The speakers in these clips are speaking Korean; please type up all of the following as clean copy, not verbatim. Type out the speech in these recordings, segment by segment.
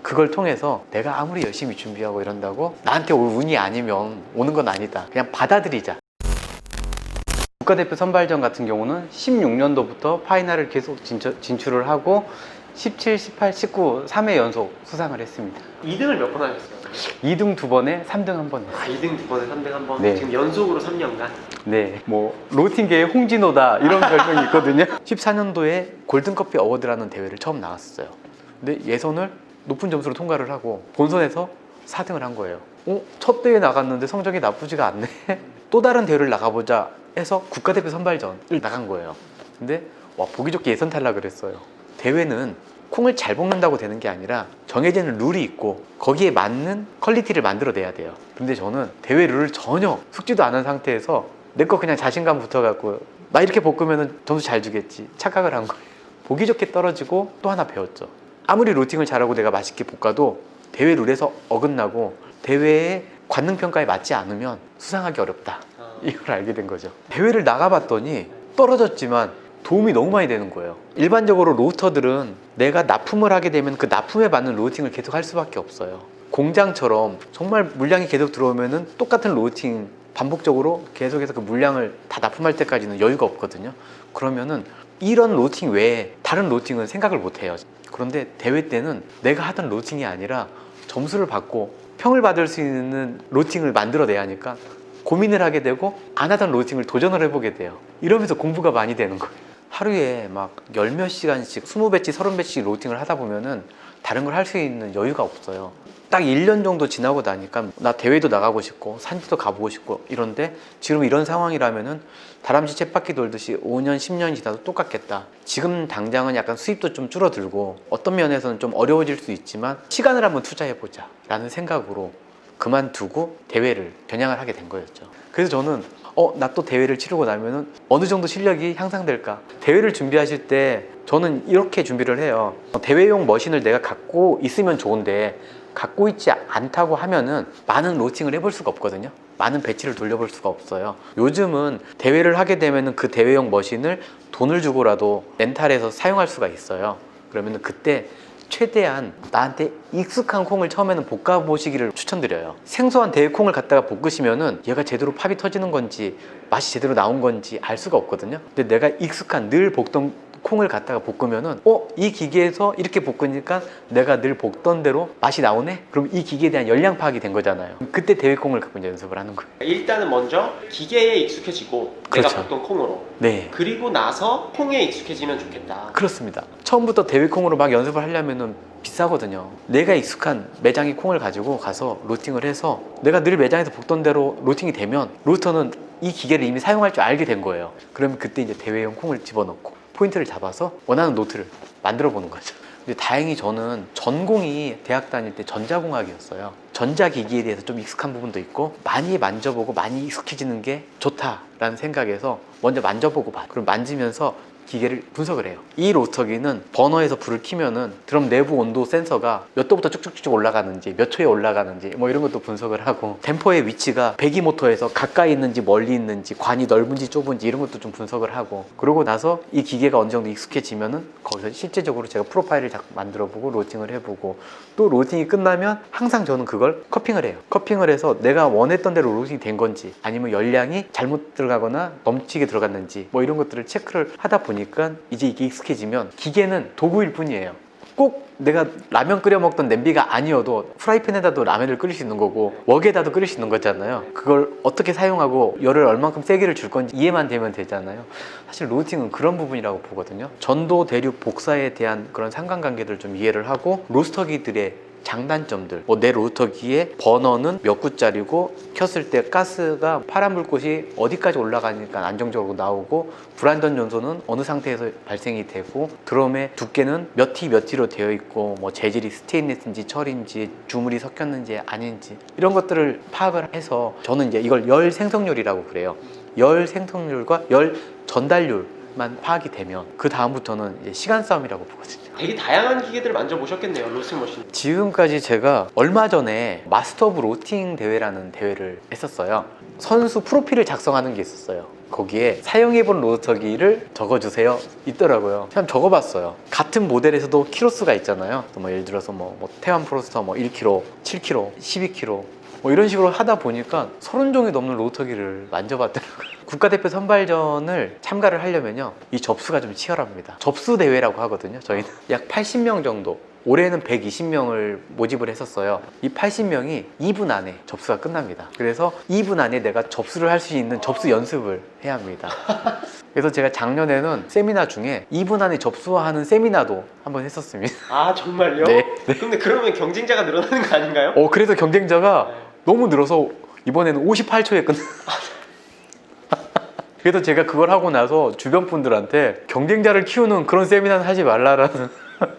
그걸 통해서 내가 아무리 열심히 준비하고 이런다고 나한테 올 운이 아니면 오는 건 아니다. 그냥 받아들이자. 국가대표 선발전 같은 경우는 16년도부터 파이널을 계속 진출을 하고 17, 18, 19, 3회 연속 수상을 했습니다. 2등을 몇 번 하셨어요? 2등 2번에 3등 1번 했어요. 2등 2번에 3등 1번? 네. 지금 연속으로 3년간? 네, 뭐 로팅계의 홍진호다 이런 별명이 있거든요. 14년도에 골든커피 어워드라는 대회를 처음 나갔어요. 근데 예선을 높은 점수로 통과를 하고 본선에서 4등을 한 거예요. 첫 대회 나갔는데 성적이 나쁘지가 않네. 또 다른 대회를 나가보자 해서 국가대표 선발전을 나간 거예요. 근데 와, 보기 좋게 예선 탈락을 했어요. 대회는 콩을 잘 볶는다고 되는 게 아니라 정해지는 룰이 있고 거기에 맞는 퀄리티를 만들어내야 돼요. 근데 저는 대회 룰을 전혀 숙지도 않은 상태에서 내 거 그냥 자신감 붙어갖고 나 이렇게 볶으면 점수 잘 주겠지 착각을 한 거예요. 보기 좋게 떨어지고 또 하나 배웠죠. 아무리 로팅을 잘하고 내가 맛있게 볶아도 대회 룰에서 어긋나고 대회의 관능평가에 맞지 않으면 수상하기 어렵다. 이걸 알게 된 거죠. 대회를 나가봤더니 떨어졌지만 도움이 너무 많이 되는 거예요. 일반적으로 로스터들은 내가 납품을 하게 되면 그 납품에 맞는 로스팅을 계속 할 수밖에 없어요. 공장처럼 정말 물량이 계속 들어오면은 똑같은 로스팅 반복적으로 계속해서 그 물량을 다 납품할 때까지는 여유가 없거든요. 그러면은 이런 로스팅 외에 다른 로스팅은 생각을 못 해요. 그런데 대회 때는 내가 하던 로스팅이 아니라 점수를 받고 평을 받을 수 있는 로스팅을 만들어내야 하니까 고민을 하게 되고 안 하던 로스팅을 도전을 해보게 돼요. 이러면서 공부가 많이 되는 거예요. 하루에 막 열 몇 시간씩 20배치, 30배치 로스팅을 하다 보면은 다른 걸 할 수 있는 여유가 없어요. 딱 1년 정도 지나고 나니까 나 대회도 나가고 싶고 산지도 가보고 싶고 이런데 지금 이런 상황이라면은 다람쥐 쳇바퀴 돌듯이 5년, 10년이 지나도 똑같겠다. 지금 당장은 약간 수입도 좀 줄어들고 어떤 면에서는 좀 어려워질 수 있지만 시간을 한번 투자해보자 라는 생각으로 그만두고 대회를 겨냥을 하게 된 거였죠. 그래서 저는 나 또 대회를 치르고 나면은 어느 정도 실력이 향상될까? 대회를 준비하실 때 저는 이렇게 준비를 해요. 대회용 머신을 내가 갖고 있으면 좋은데 갖고 있지 않다고 하면은 많은 로스팅을 해볼 수가 없거든요. 많은 배치를 돌려볼 수가 없어요. 요즘은 대회를 하게 되면은 그 대회용 머신을 돈을 주고라도 렌탈해서 사용할 수가 있어요. 그러면은 그때 최대한 나한테 익숙한 콩을 처음에는 볶아보시기를 추천드려요. 생소한 대회 콩을 갖다가 볶으시면은 얘가 제대로 팝이 터지는 건지 맛이 제대로 나온 건지 알 수가 없거든요. 근데 내가 익숙한 늘 볶던 콩을 갖다가 볶으면은 이 기계에서 이렇게 볶으니까 내가 늘 볶던 대로 맛이 나오네? 그럼 이 기계에 대한 열량 파악이 된 거잖아요. 그때 대회 콩을 갖고 이제 연습을 하는 거예요. 일단은 먼저 기계에 익숙해지고 그렇죠. 내가 볶던 콩으로 네, 그리고 나서 콩에 익숙해지면 좋겠다. 그렇습니다. 처음부터 대회 콩으로 막 연습을 하려면은 비싸거든요. 내가 익숙한 매장의 콩을 가지고 가서 로스팅을 해서 내가 늘 매장에서 볶던 대로 로스팅이 되면 로스터는 이 기계를 이미 사용할 줄 알게 된 거예요. 그러면 그때 이제 대회용 콩을 집어넣고 포인트를 잡아서 원하는 노트를 만들어 보는 거죠. 근데 다행히 저는 전공이 대학 다닐 때 전자공학이었어요. 전자기기에 대해서 좀 익숙한 부분도 있고 많이 만져보고 많이 익숙해지는 게 좋다라는 생각에서 먼저 만져보고 봐. 그럼 만지면서 기계를 분석을 해요. 이 로스터기는 버너에서 불을 켜면은 드럼 내부 온도 센서가 몇 도부터 쭉쭉쭉 올라가는지 몇 초에 올라가는지 뭐 이런 것도 분석을 하고 댐퍼의 위치가 배기모터에서 가까이 있는지 멀리 있는지 관이 넓은지 좁은지 이런 것도 좀 분석을 하고 그러고 나서 이 기계가 어느 정도 익숙해지면은 거기서 실제적으로 제가 프로파일을 자꾸 만들어 보고 로팅을 해보고 또 로팅이 끝나면 항상 저는 그걸 커핑을 해요. 커핑을 해서 내가 원했던 대로 로팅이 된 건지 아니면 열량이 잘못 들어가거나 넘치게 들어갔는지 뭐 이런 것들을 체크를 하다 보니까 이제 이게 익숙해지면 기계는 도구일 뿐이에요. 꼭 내가 라면 끓여 먹던 냄비가 아니어도 프라이팬에다도 라면을 끓일 수 있는 거고 웍에다도 끓일 수 있는 거잖아요. 그걸 어떻게 사용하고 열을 얼만큼 세게를 줄 건지 이해만 되면 되잖아요. 사실 로스팅은 그런 부분이라고 보거든요. 전도, 대륙, 복사에 대한 그런 상관관계들을 좀 이해를 하고 로스터기들의 장단점들, 내 로스터기의 버너는 몇 구짜리고 켰을 때 가스가 파란 불꽃이 어디까지 올라가니까 안정적으로 나오고 불안전 요소는 어느 상태에서 발생이 되고 드럼의 두께는 몇 T 몇 T로 되어 있고 뭐 재질이 스테인리스인지 철인지 주물이 섞였는지 아닌지 이런 것들을 파악을 해서 저는 이제 이걸 열 생성률이라고 그래요. 열 생성률과 열 전달률 것만 파악이 되면 그 다음부터는 이제 시간 싸움이라고 보거든요. 되게 다양한 기계들을 만져보셨겠네요, 로스팅 머신. 지금까지 제가 얼마 전에 마스터 오브 로팅 대회라는 대회를 했었어요. 선수 프로필을 작성하는 게 있었어요. 거기에 사용해본 로스터기를 적어주세요 있더라고요. 참 적어봤어요. 같은 모델에서도 키로수가 있잖아요. 뭐 예를 들어서 뭐 태완 프로스터 뭐 1kg, 7kg, 12kg 뭐 이런 식으로 하다 보니까 30종이 넘는 로스터기를 만져봤더라고요. 국가대표 선발전을 참가를 하려면요, 이 접수가 좀 치열합니다. 접수 대회라고 하거든요. 저희는 약 80명 정도, 올해는 120명을 모집을 했었어요. 이 80명이 2분 안에 접수가 끝납니다. 그래서 2분 안에 내가 접수를 할 수 있는 접수 연습을 해야 합니다. 그래서 제가 작년에는 세미나 중에 2분 안에 접수하는 세미나도 한번 했었습니다. 아, 정말요? 네. 근데 그러면 경쟁자가 늘어나는 거 아닌가요? 그래서 경쟁자가 너무 늘어서 이번에는 58초에 끝. 그래서 제가 그걸 하고 나서 주변 분들한테 경쟁자를 키우는 그런 세미나는 하지 말라라는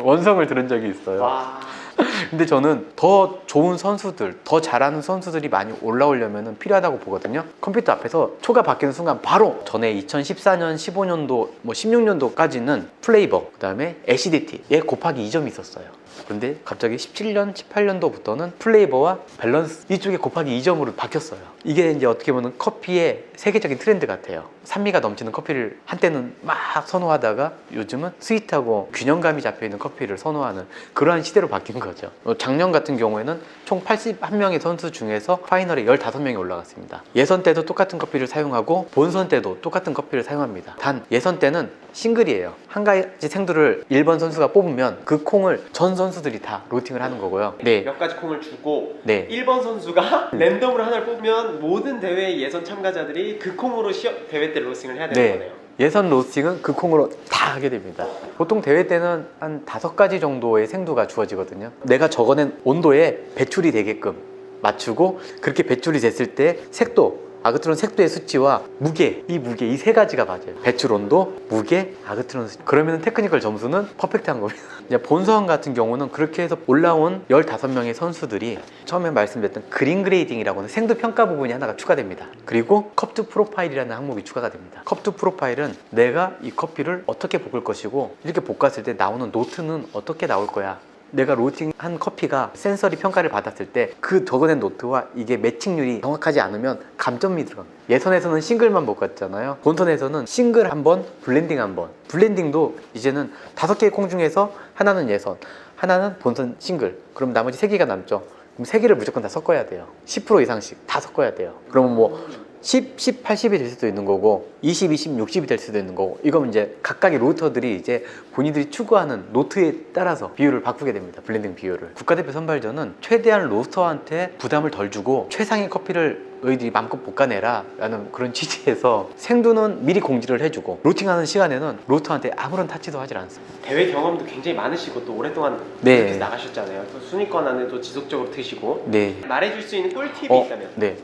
원성을 들은 적이 있어요. 와. 근데 저는 더 좋은 선수들, 더 잘하는 선수들이 많이 올라오려면 필요하다고 보거든요. 컴퓨터 앞에서 초가 바뀌는 순간 바로 전에 2014년, 15년도, 뭐 16년도까지는 플레이버, 그 다음에 LCDT에 곱하기 2점이 있었어요. 그런데 갑자기 17년, 18년도부터는 플레이버와 밸런스 이쪽에 곱하기 2점으로 바뀌었어요. 이게 이제 어떻게 보면 커피의 세계적인 트렌드 같아요. 산미가 넘치는 커피를 한때는 막 선호하다가 요즘은 스윗하고 균형감이 잡혀있는 커피를 선호하는 그러한 시대로 바뀐 거죠. 작년 같은 경우에는 총 81명의 선수 중에서 파이널에 15명이 올라갔습니다. 예선 때도 똑같은 커피를 사용하고 본선 때도 똑같은 커피를 사용합니다. 단 예선 때는 싱글이에요. 한 가지 생두를 1번 선수가 뽑으면 그 콩을 전 선수들이 다 로팅을 하는 거고요. 네. 몇 가지 콩을 주고 네. 1번 선수가 랜덤으로 하나를 뽑으면 모든 대회 예선 참가자들이 그 콩으로 대회 때 로스팅을 해야 되는 네. 거네요. 예선 로스팅은 그 콩으로 다 하게 됩니다. 보통 대회 때는 한 5가지 정도의 생두가 주어지거든요. 내가 적어낸 온도에 배출이 되게끔 맞추고, 그렇게 배출이 됐을 때 색도, 아그트론 색도의 수치와 무게, 이 3가지가 맞아요. 배출 온도, 무게, 아그트론 수치. 그러면 테크니컬 점수는 퍼펙트한 겁니다. 이제 본선 같은 경우는 그렇게 해서 올라온 15명의 선수들이 처음에 말씀드렸던 그린 그레이딩이라고 하는 생두 평가 부분이 하나가 추가됩니다. 그리고 컵투 프로파일이라는 항목이 추가가 됩니다. 컵투 프로파일은 내가 이 커피를 어떻게 볶을 것이고, 이렇게 볶았을 때 나오는 노트는 어떻게 나올 거야, 내가 로팅한 커피가 센서리 평가를 받았을 때 그 적어낸 노트와 이게 매칭률이 정확하지 않으면 감점이 들어갑니다. 예선에서는 싱글만 볶았잖아요. 본선에서는 싱글 한 번, 블렌딩 한 번. 블렌딩도 이제는 5개의 콩 중에서 하나는 예선, 하나는 본선 싱글. 그럼 나머지 3개가 남죠. 그럼 3개를 무조건 다 섞어야 돼요. 10% 이상씩 다 섞어야 돼요. 그러면 뭐 10, 10, 80이 될 수도 있는 거고 20, 20, 60이 될 수도 있는 거고, 이건 이제 각각의 로스터들이 이제 본인들이 추구하는 노트에 따라서 비율을 바꾸게 됩니다. 블렌딩 비율을. 국가대표 선발전은 최대한 로스터한테 부담을 덜 주고 최상의 커피를 너희들이 마음껏 볶아내라 라는 그런 취지에서 생두는 미리 공지를 해주고, 로팅하는 시간에는 로스터한테 아무런 타치도 하질 않습니다. 대회 경험도 굉장히 많으시고 또 오랫동안 네. 이렇게 나가셨잖아요. 또 순위권 안에도 지속적으로 드시고. 네. 말해줄 수 있는 꿀팁이 있다면? 네.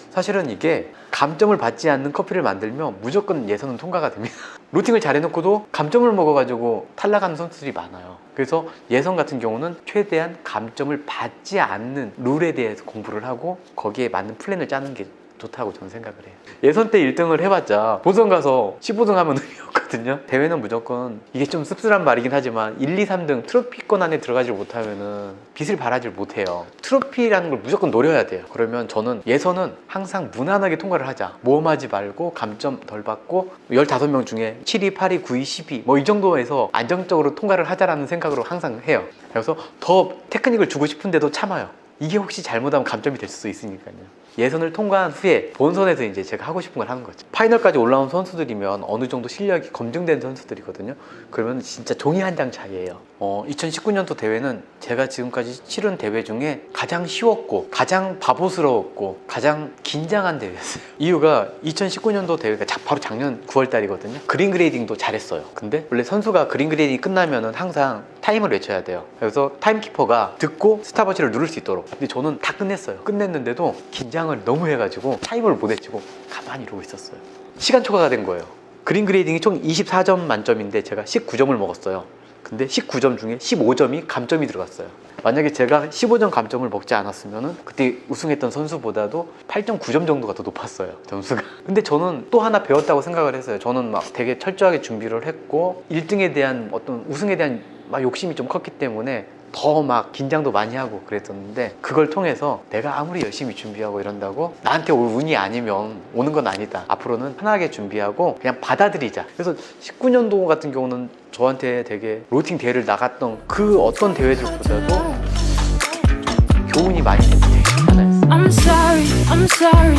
사실은 이게 감점을 받지 않는 커피를 만들면 무조건 예선은 통과가 됩니다. 로팅을 잘 해놓고도 감점을 먹어가지고 탈락하는 선수들이 많아요. 그래서 예선 같은 경우는 최대한 감점을 받지 않는 룰에 대해서 공부를 하고 거기에 맞는 플랜을 짜는 게 좋다고 저는 생각을 해요. 예선 때 1등을 해봤자 본선 가서 15등 하면 의미 없거든요. 대회는 무조건, 이게 좀 씁쓸한 말이긴 하지만 1, 2, 3등 트로피권 안에 들어가지 못하면은 빛을 발하지 못해요. 트로피라는 걸 무조건 노려야 돼요. 그러면 저는 예선은 항상 무난하게 통과를 하자, 모험하지 말고 감점 덜 받고 15명 중에 7위, 8위, 9위, 10위 뭐 이 정도에서 안정적으로 통과를 하자라는 생각으로 항상 해요. 그래서 더 테크닉을 주고 싶은데도 참아요. 이게 혹시 잘못하면 감점이 될 수도 있으니까요. 예선을 통과한 후에 본선에서 이제 제가 하고 싶은 걸 하는 거죠. 파이널까지 올라온 선수들이면 어느 정도 실력이 검증된 선수들이거든요. 그러면 진짜 종이 한 장 차이예요. 2019년도 대회는 제가 지금까지 치른 대회 중에 가장 쉬웠고 가장 바보스러웠고 가장 긴장한 대회였어요. 이유가 2019년도 대회가 바로 작년 9월 달이거든요. 그린 그레이딩도 잘했어요. 근데 원래 선수가 그린 그레이딩이 끝나면은 항상 타임을 외쳐야 돼요. 그래서 타임키퍼가 듣고 스탑워치를 누를 수 있도록. 근데 저는 다 끝냈어요. 끝냈는데도 긴장을 너무 해가지고 타임을 못 외치고 가만히 이러고 있었어요. 시간 초과가 된 거예요. 그린 그레이딩이 총 24점 만점인데 제가 19점을 먹었어요. 근데 19점 중에 15점이 감점이 들어갔어요. 만약에 제가 15점 감점을 먹지 않았으면 그때 우승했던 선수보다도 8.9점 정도가 더 높았어요, 점수가. 근데 저는 또 하나 배웠다고 생각을 했어요. 저는 막 되게 철저하게 준비를 했고 1등에 대한 어떤 우승에 대한 막 욕심이 좀 컸기 때문에 더 막 긴장도 많이 하고 그랬었는데, 그걸 통해서 내가 아무리 열심히 준비하고 이런다고 나한테 올 운이 아니면 오는 건 아니다. 앞으로는 편하게 준비하고 그냥 받아들이자. 그래서 19년도 같은 경우는 저한테 되게 로팅 대회를 나갔던 그 어떤 대회들보다도 교훈이 많이 된 대회였어요. I'm sorry,